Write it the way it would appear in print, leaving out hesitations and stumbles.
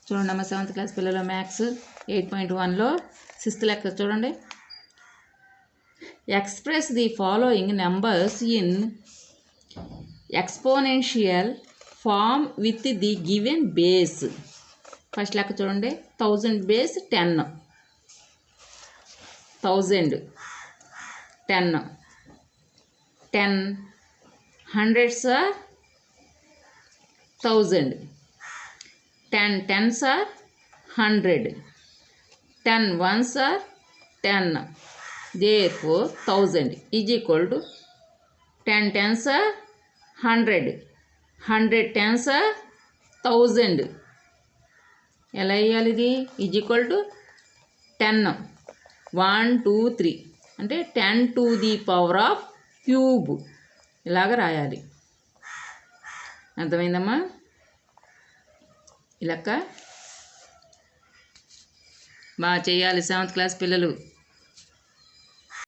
చూడండి అమ్మ 7th class పిల్లల మ్యాథ్స్ 8.1లో 6th లెక్క చూడండి. Express the following numbers in exponential form with the given base. First లెక్క చూడండి. 1000 base 10, 1000 10, 10 hundreds are 1000, 10 tens are 100, 10 ones are 10. Therefore 1000 is equal to 10 tens are 100, 100 tens are 1000. ఎలా వేయాలి ఇది? Is equal to 10, 1 2 3 అంటే 10 to the power of cube ఇలాగ రాయాలి. అర్థమైందమ్మా? ఈ లెక్క బాగా చేయాలి 7th క్లాస్ పిల్లలు.